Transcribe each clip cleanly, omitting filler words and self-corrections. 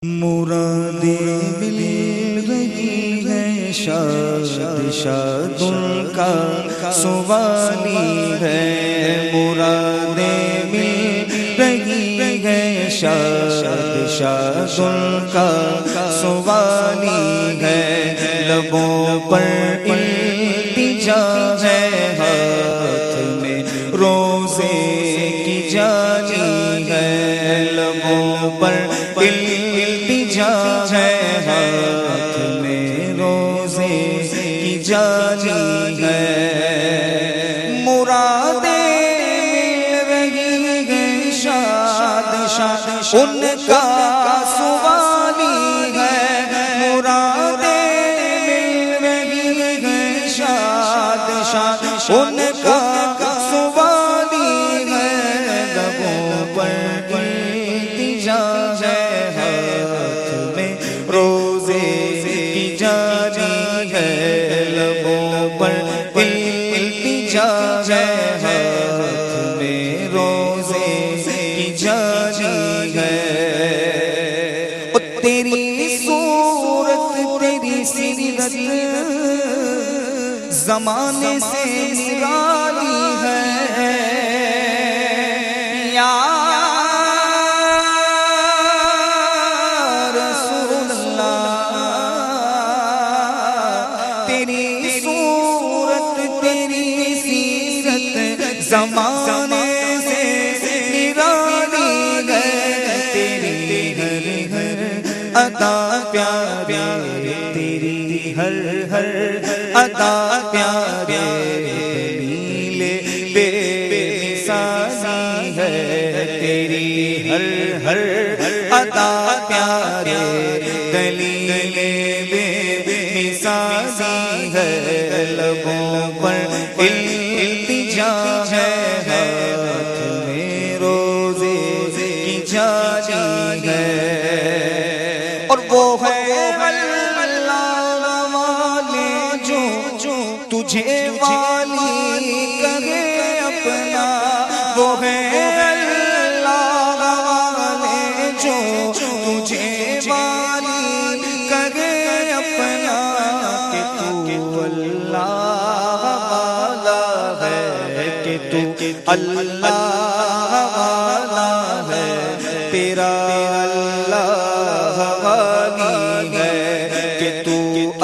مرادیں مل رہی ہیں، شاد شاد ان کا سوالی ہے۔ مرادیں مل رہی ہیں، شاد شاد ان کا سوالی ہے۔ لبوں پر التجا ہے، ہاتھ میں روزے کی جالی ہے۔ لبوں پر التجا ہے، ہاتھ میں روزے کی جالی ہے۔ مرادیں مل رہی ہیں، شاد شاد ان کا سوالی ہے۔ مرادیں مل رہی ہیں، شاد شاد ان کا سوالی ہے۔ لبوں پر التجا ہے، ہاتھ میں روزے کی جالی ہے۔ لبوں پر التجا ہے، ہاتھ میں روزے کی جالی ہے۔ تیری صورت تیری سیرت زمانے سے نرالی ہے۔ یا رسول اللہ، تیری صورت تیری سیرت زمانے سے نرالی ہے۔ تیری ہر ہر ادا پیاری، تیری ہر ہر ادا پیاری، نیلے بے مثالی ہے۔ تیری ہر ہر ادا پیاری، دلیل بے مثالی ہے۔ لبوں پر التجا ہے، ہاتھ میں روزے کی جالی ہے۔ اور وہ ہے اللہ والے جو تجھے والی کہے اپنا۔ وہ ہے اللہ والے جو تجھے والی کہے اپنا، کہ تو اللہ والا ہے، کہ تو اللہ والا ہے۔ تیرا اللہ والی ہے، کہ تو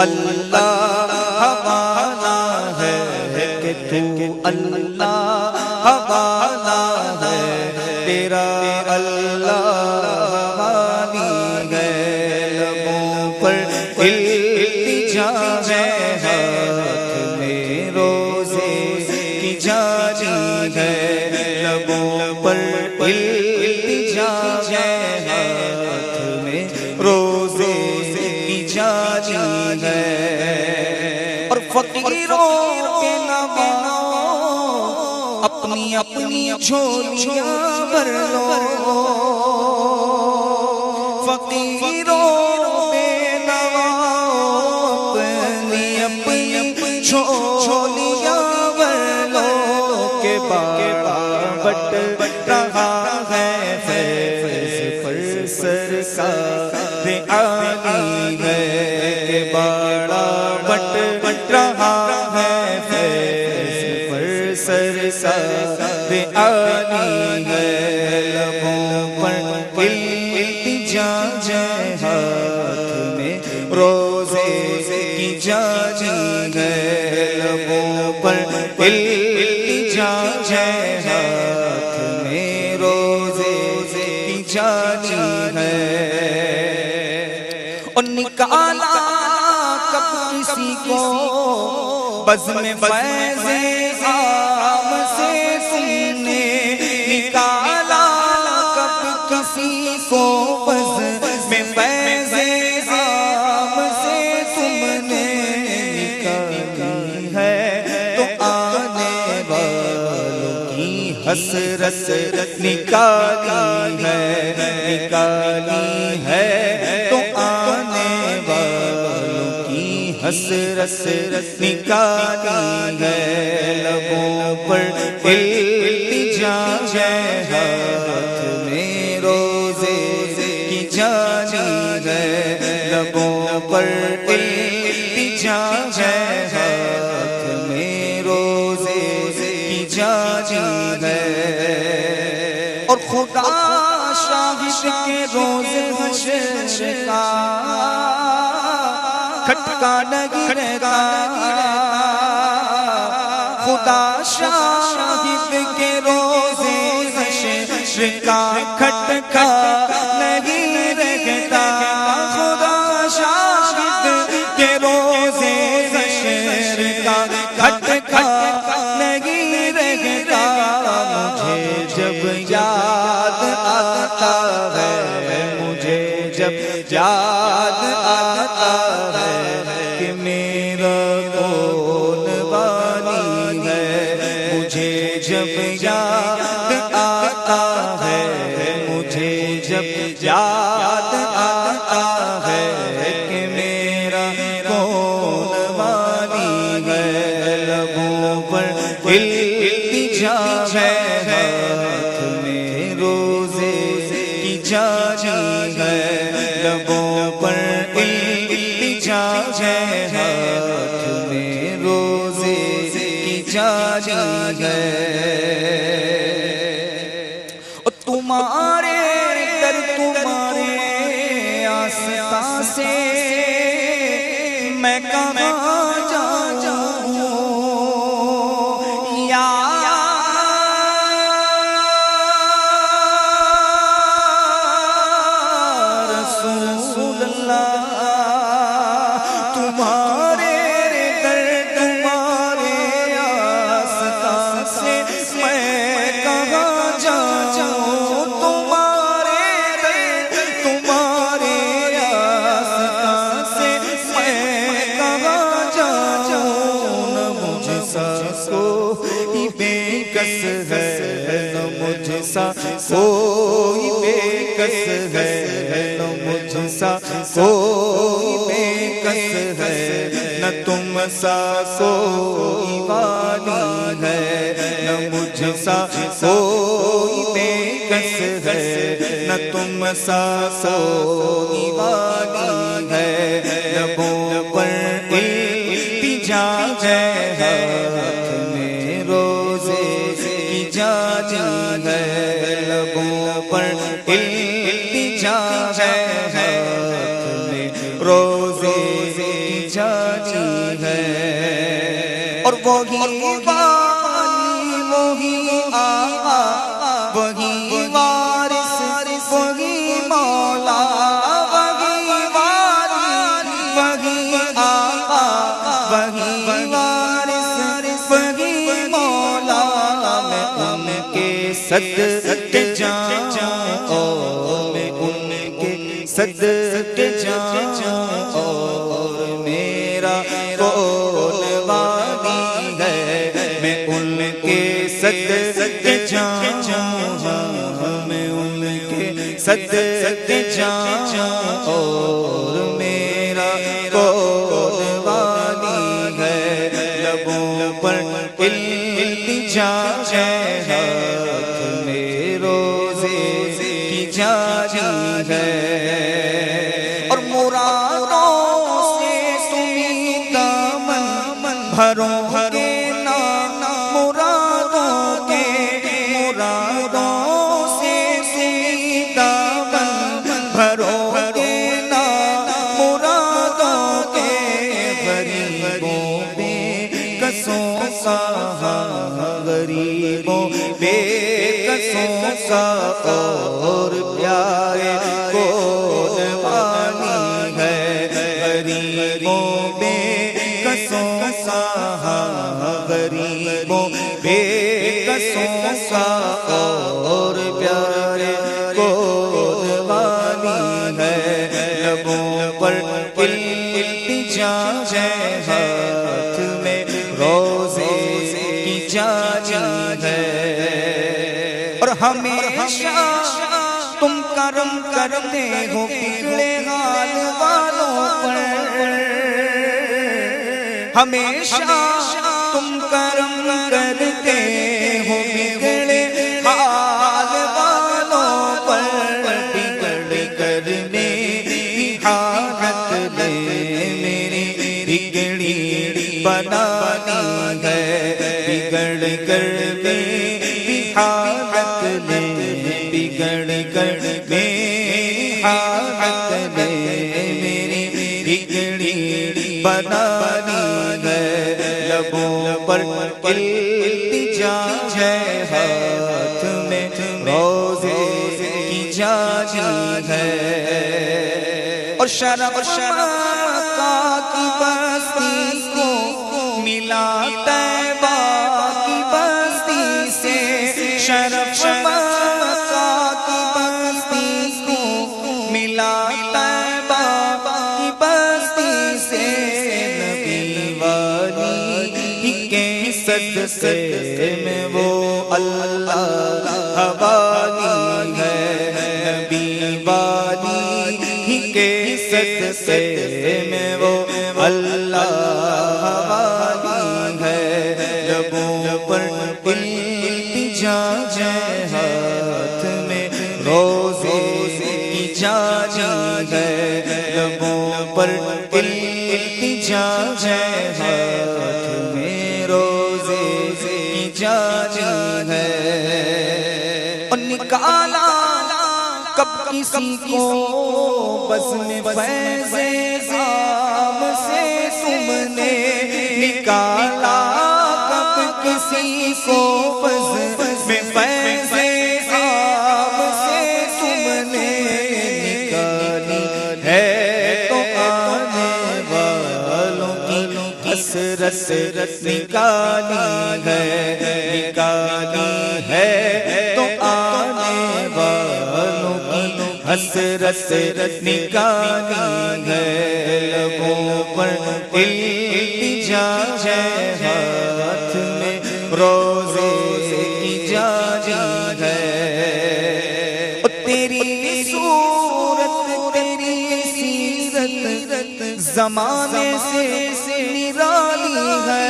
اللہ والا ہے، کہ تو اللہ والا ہے۔ تیرا اللہ والی ہے۔ لبوں پر التجا ہے، ہاتھ میں روزے کی جالی ہے۔ لبوں پر التجا ہے، ہاتھ میں روزے کی جالی ہے۔ اور فقیروں کے نوازو، اپنی اپنی جھولیاں بھر لو۔ فقیروں پہ نوازو، اپنی اپنی جھولیاں بھر لو، کہ بڑا بٹ رہا ہے فیض پر سرکار عالی ہے۔ کہ بڑا بٹ رہا ہے فیض پر سرکار عالی ہے۔ لبوں پر التجا ہے، ہاتھ میں روزے کی جالی ہے۔ لبوں پر التجا ہے، ہاتھ میں روزے کی جالی ہے۔ اور نکالا کب کسی کو بزم فیض عام سے تم نے، نکالا کب کسی کو بزم فیض عام سے تم نے، نکالی ہے تو آنے والوں کی حسرت نکالی ہے۔ نکالی ہے تو آنے والوں کی حسرت نکالی ہے۔ لبوں پر التجا ہے، ہاتھ میں روزے کی جالی ہے لبوں پر التجا ہے ہاتھ میں روزے کی جاری ہے اور خدا شاہد کے روز حشر کا کھٹکا نہیں رہتا خدا شاہد کے روز حشر کا کھٹکا نہیں رہتا خدا شاہد کے روز حشر کا کھٹکا نہیں رہتا مجھے جب یاد آتا ہے مجھے جب یاد آتا ہے کہ میرا کون بانی ہے مجھے جب یاد آتا ہے مجھے جب یاد آتا ہے کہ میرا کون بانی ہے لبوں پر التجا ہے ہاتھ میں روزے کی جاری ہے لبوں پر التجا ہے ہاتھ میں روزے کی جاری ہے تمہارے در تمہارے آستا سے میں کہاں جاؤں یا رسول اللہ تمہارے در تمہارے آستا سے میں کہاں جاؤں تمہارے در تمہارے آستا سے میں کہاں جاؤں نہ مجھ سا کوئی بے کس ہے نہ مجھ سا کوئی بے کس ہے نہ مجھ سا کوئی بے کس ہے نہ تم سا کوئی والی ہے نہ مجھ سا کوئی بے کس ہے نہ تم سا کوئی والی ہے لبوں پر التجا ہے ہاتھ میں روزے کی جاری ہے لبوں پر التجا ہے ہاتھ میں روزے کی جاری ہے اور وہی والی وہی آقا وہی وارث وہی مولا وہی والی وہی آقا وہی وارث وہی مولا میں ان کے صدقے جاؤں میں ان کے صدقے جاؤں اور میرا کون والی ہے میں ان کے صدقے جاؤں میں ان کے صدقے جاؤں اور میرا کون والی ہے لبوں پر التجا ہے ہاتھ میں روزے کی جاری ہے اور مرادوں سے تمہیں دامن بھرو گے نا مرادوں سے تمہیں دامن بھرو گے نا مرادوں کے غریبوں بے کسوں کا غریبوں بے کسوں کا اور پیارے کون والی ہے غریبوں بے کسوں کا غریبوں بے کسوں کا اور پیارے کون والی ہے لبوں پر التجا ہے ہاتھ میں روزے کی جاری ہے اور ہمیشہ تم کرم کرتے ہو بگڑے حال والوں پر ہمیشہ تم کرم کرتے ہو بگڑے حال والوں پر بگڑ کر میری حالت نے میری بگڑی بنانی ہے، بگڑ کر میری حالت نے بگڑ کر میری حالت نے میری بگڑی بنانی ہے، لبوں پر التجا ہے، ہاتھ میں روزے کی جانی ہے، اور شرف مکہ کی بستی کو ملا طیبہ کی بستی سے، شرف مکہ کی بستی کو ملا طیبہ کی بستی سے، نبی والی کے صدقے میں وہ اللہ حوالی ہے، نبی والی کے صدقے میں وہ اللہ حوالی ہے، لبوں پر التجا ہے، ہاتھ میں روزے کی جانی ہے، لبوں پر التجا ہے، ہاتھ میں روزے کی جانی ہے، اور نکالا کب کسی کو بزم فیض عام سے تم نے، نکالا کب کسی کو بزم فیض عام سے تم نے، نکالی ہے تو آنے والوں کی حسرت نکالی ہے، نکالی ہے تو آنے والوں کی حسرت نکالی ہے، لبوں پر التجا ہے، ہاتھ میں روزے کی جانی ہے، تیری صورت تیری سیرت زمانے سے نرالی ہے،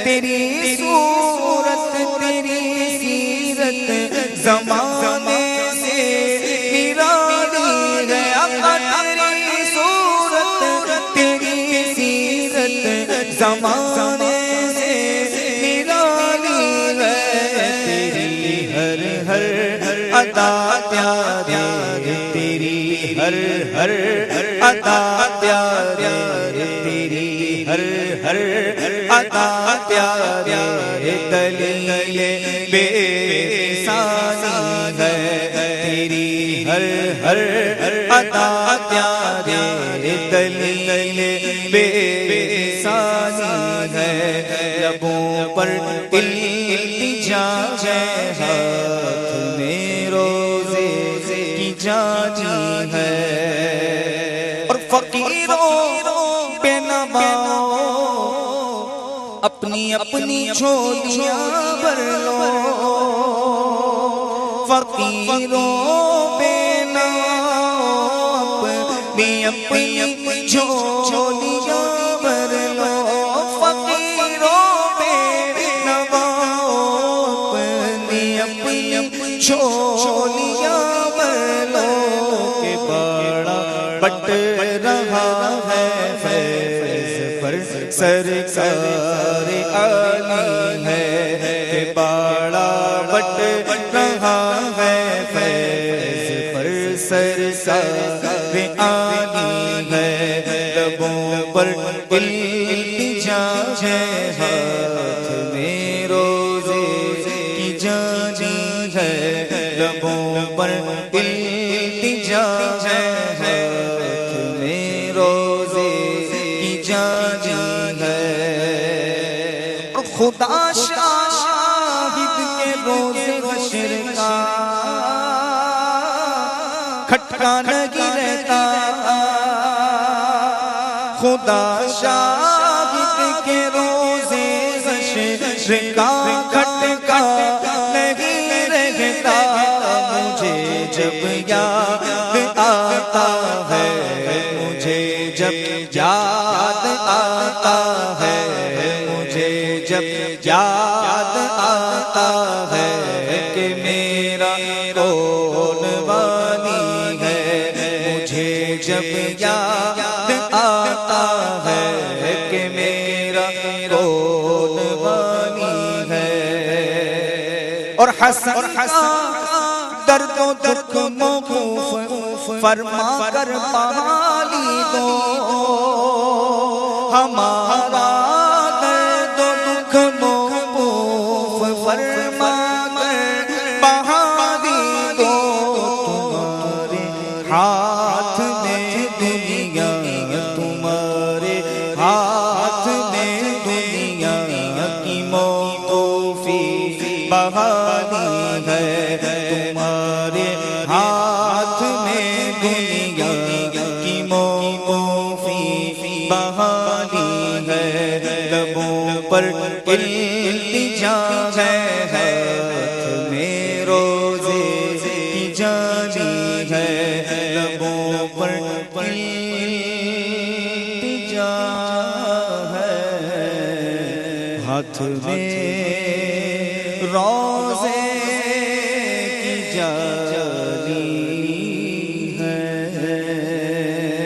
تیری صورت تیری سیرت زمانے سے نرالی ہے، آقا تیری صورت تیری سیرت زمانے سے نرالی ہے، تیری ہر ادا پیاری، تیری ہر ادا پیاری، تیری ہر ادا پیاری، دلیل بے مثالی ہے، تیری ہر ادا پیاری، دلیل بے مثالی ہے، لبوں پر التجا ہے، ہاتھ میں روزے کی جانی ہے، اور فقیروں بے نواؤں اپنی اپنی جھولیاں بھر لو، فقیروں بے نواؤں اپنی اپنی جھولیاں بھر لو، فقیروں بے نواؤں اپنی اپنی جھولیاں بھر لو، کہ بڑا بٹ رہا ہے فیض پر سرکار عالی ہے، کہ بڑا بٹ رہا ہے فیض پر سرکار عالی ہے، لبوں پر التجا ہے، ہاتھ میں روزے کی جانی ہے، لبوں پر التجا ہے، ہاتھ میں روزے کی جانی ہے، خدا شاہد کے روز حشر کا کھٹکا نہیں رہتا، خدا شاہد کے روز حشر کا کھٹکا نہیں رہتا، مجھے جب یاد آتا ہے، مجھے جب یاد آتا ہے، مجھے جب یاد آتا ہے، کہ میرا کون والی ہے، جب یاد آتا ہے کہ میرا کون غانی ہے، اور حسن کا درد و دکھ موقوف فرما کر پالی دو، ہمارا درد و دکھ موقوف فرما کر بہالی دو، تمہارے ہاتھ میں دنیا، تمہارے ہاتھ میں دنیا کی موقوفی بحالی ہے، تمہارے ہاتھ میں دنیا کی موقوفی بحالی ہے، لبوں پر التجا ہے، ہاتھ میں روزے کی جالی ہے، لبوں پر التجا ہے، ہاتھ میں روزے کی جالی